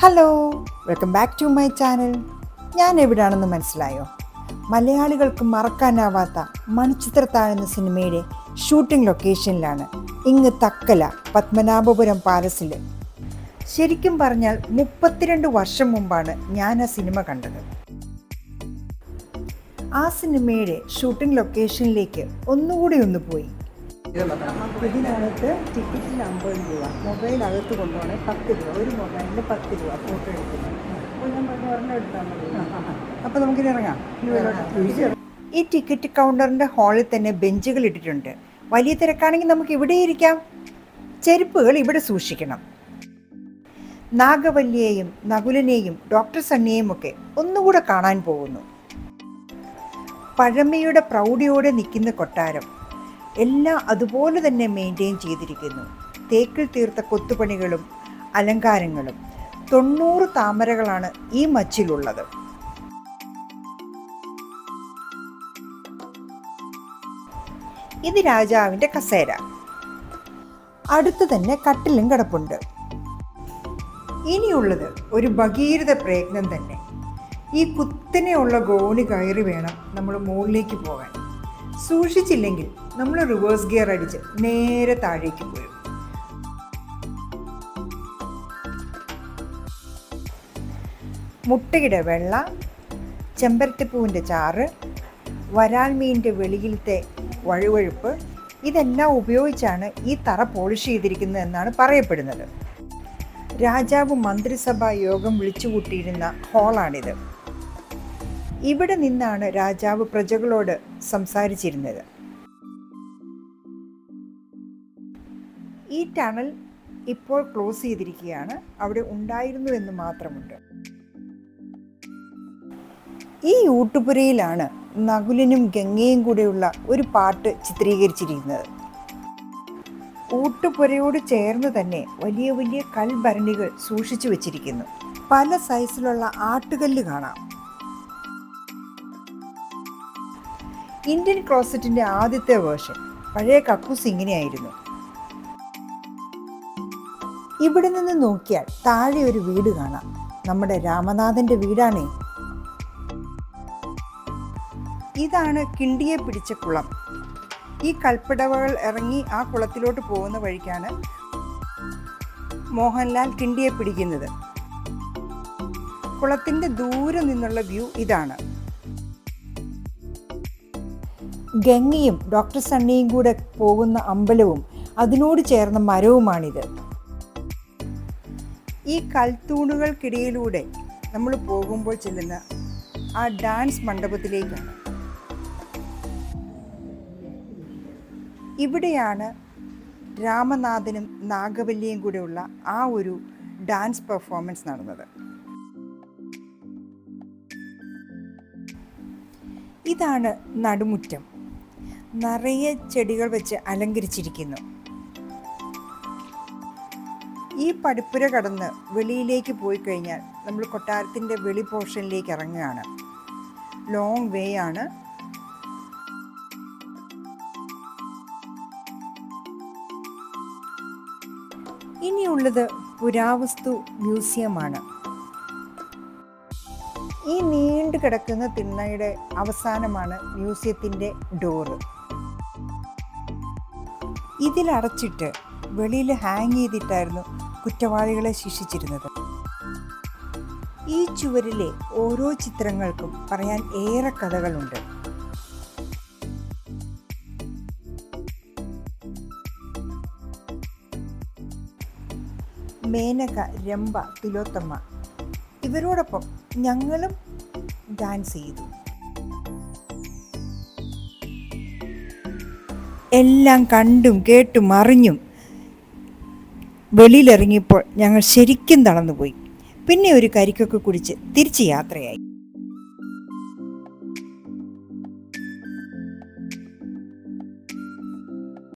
Hello, welcome back to my channel. ഞാൻ എവിടെയാണെന്ന് മനസ്സിലായോ? മലയാളികൾക്ക് മറക്കാനാവാത്ത മണിച്ചിത്രത്താഴ് എന്ന സിനിമയുടെ ഷൂട്ടിംഗ് ലൊക്കേഷനിലാണ്. ഇങ്ങ് തക്കല പത്മനാഭപുരം പാലസിൽ. ശരിക്കും പറഞ്ഞാൽ 32 വർഷം മുമ്പാണ് ഞാൻ ആ സിനിമ കണ്ടത്. ആ സിനിമയുടെ ഷൂട്ടിംഗ് ലൊക്കേഷനിലേക്ക് ഒന്നുകൂടി ഒന്ന് പോയി. ഇതിനകത്ത് ടിക്കറ്റിന് 50 രൂപ, മൊബൈൽ അകത്ത് കൊണ്ടുപോകണേ 10 രൂപ, ഒരു മൊബൈലിന് 10 രൂപ ഫോട്ടോ എടുക്കുന്നത്. അപ്പോൾ ഞാൻ പറഞ്ഞു ഒരെണ്ണം എടുത്താൽ മതി. അപ്പോൾ നമുക്കിനി ഇറങ്ങാം. ഈ ടിക്കറ്റ് കൗണ്ടറിൻ്റെ ഹാളിൽ തന്നെ ബെഞ്ചുകൾ ഇട്ടിട്ടുണ്ട്. വലിയ തിരക്കാണെങ്കിൽ നമുക്ക് ഇവിടെ ഇരിക്കാം. ചെരുപ്പുകൾ ഇവിടെ സൂക്ഷിക്കണം. നാഗവല്ലിയെയും നകുലനെയും ഡോക്ടർ സണ്ണിയെയും ഒക്കെ ഒന്നുകൂടെ കാണാൻ പോകുന്നു. പഴമയുടെ പ്രൗഢിയോടെ നിൽക്കുന്ന കൊട്ടാരം എല്ലാം അതുപോലെ തന്നെ മെയിൻറ്റെയിൻ ചെയ്തിരിക്കുന്നു. തേക്കിൽ തീർത്ത കൊത്തുപണികളും അലങ്കാരങ്ങളും. 90 താമരകളാണ് ഈ മച്ചിലുള്ളത്. ഇത് രാജാവിൻ്റെ കസേര. അടുത്ത് തന്നെ കട്ടിലും കിടപ്പുണ്ട്. ഇനിയുള്ളത് ഒരു ഭഗീരഥ പ്രയത്നം തന്നെ. ഈ കുത്തനെയുള്ള ഗോണി കയറി വേണം നമ്മൾ മുകളിലേക്ക് പോകാൻ. സൂക്ഷിച്ചില്ലെങ്കിൽ നമ്മൾ റിവേഴ്സ് ഗിയർ അടിച്ച് നേരെ താഴേക്ക് പോരും. മുട്ടയുടെ വെള്ള, ചെമ്പരത്തിപ്പൂവിൻ്റെ ചാറ്, വരാൽ മീനിൻ്റെ വെളിയിലത്തെ വഴുവഴുപ്പ്, ഇതെല്ലാം ഉപയോഗിച്ചാണ് ഈ തറ പോളിഷ് ചെയ്തിരിക്കുന്നത് എന്നാണ് പറയപ്പെടുന്നത്. രാജാവ് മന്ത്രിസഭാ യോഗം വിളിച്ചുകൂട്ടിയിരുന്ന ഹാളാണിത്. ഇവിടെ നിന്നാണ് രാജാവ് പ്രജകളോട് സംസാരിച്ചിരുന്നത്. ഈ ടണൽ ഇപ്പോൾ ക്ലോസ് ചെയ്തിരിക്കുകയാണ്. അവിടെ ഉണ്ടായിരുന്നു എന്ന് മാത്രമുണ്ട്. ഈ ഊട്ടുപുരയിലാണ് നകുലനും ഗംഗയും കൂടെയുള്ള ഒരു പാട്ട് ചിത്രീകരിച്ചിരിക്കുന്നത്. ഊട്ടുപുരയോട് ചേർന്ന് തന്നെ വലിയ വലിയ കൽഭരണികൾ സൂക്ഷിച്ചു വച്ചിരിക്കുന്നു. പല സൈസിലുള്ള ആട്ടുകല്ല് കാണാം. ഇന്ത്യൻ ക്ലോസറ്റിൻ്റെ ആദ്യത്തെ വേർഷൻ പഴയ കക്കൂസ് ഇങ്ങനെയായിരുന്നു. ഇവിടെ നിന്ന് നോക്കിയാൽ താഴെ ഒരു വീട് കാണാം. നമ്മുടെ രാമനാഥൻ്റെ വീടാണേ. ഇതാണ് കിണ്ടിയെ പിടിച്ച കുളം. ഈ കൽപ്പടവകൾ ഇറങ്ങി ആ കുളത്തിലോട്ട് പോകുന്ന വഴിക്കാണ് മോഹൻലാൽ കിണ്ടിയെ പിടിക്കുന്നത്. കുളത്തിൻ്റെ ദൂരെ നിന്നുള്ള വ്യൂ ഇതാണ്. ഗംഗയും ഡോക്ടർ സണ്ണിയും കൂടെ പോകുന്ന അമ്പലവും അതിനോട് ചേർന്ന മരവുമാണിത്. ഈ കൽത്തൂണുകൾക്കിടയിലൂടെ നമ്മൾ പോകുമ്പോൾ ചെല്ലുന്ന ആ ഡാൻസ് മണ്ഡപത്തിലേക്കാണ്. ഇവിടെയാണ് രാമനാഥനും നാഗവല്ലിയും കൂടെയുള്ള ആ ഒരു ഡാൻസ് പെർഫോമൻസ് നടന്നത്. ഇതാണ് നടുമുറ്റം. നിറയെ ചെടികൾ വെച്ച് അലങ്കരിച്ചിരിക്കുന്നു. ഈ പടിപ്പുര കടന്ന് വെളിയിലേക്ക് പോയി കഴിഞ്ഞാൽ നമ്മൾ കൊട്ടാരത്തിൻ്റെ വെളി പോർഷനിലേക്ക് ഇറങ്ങുകയാണ്. ലോങ് വേ ആണ്. ഇനിയുള്ളത് പുരാവസ്തു മ്യൂസിയമാണ്. ഈ നീണ്ടു കിടക്കുന്ന തിണ്ണയുടെ അവസാനമാണ് മ്യൂസിയത്തിൻ്റെ ഡോറ്. ഇതിലടച്ചിട്ട് വെളിയിൽ ഹാങ് ചെയ്തിട്ടായിരുന്നു കുറ്റവാളികളെ ശിക്ഷിച്ചിരുന്നത്. ഈ ചുവരിലെ ഓരോ ചിത്രങ്ങൾക്കും പറയാൻ ഏറെ കഥകളുണ്ട്. മേനക, രംഭ, തിലോത്തമ്മ ഇവരോടൊപ്പം ഞങ്ങളും ഡാൻസ് ചെയ്തു. എല്ലാം കണ്ടും കേട്ടും അറിഞ്ഞും വെളിയിലിറങ്ങിയപ്പോൾ ഞങ്ങൾ ശരിക്കും തളർന്നുപോയി. പിന്നെ ഒരു കരിക്കൊക്കെ കുടിച്ച് തിരിച്ച് യാത്രയായി.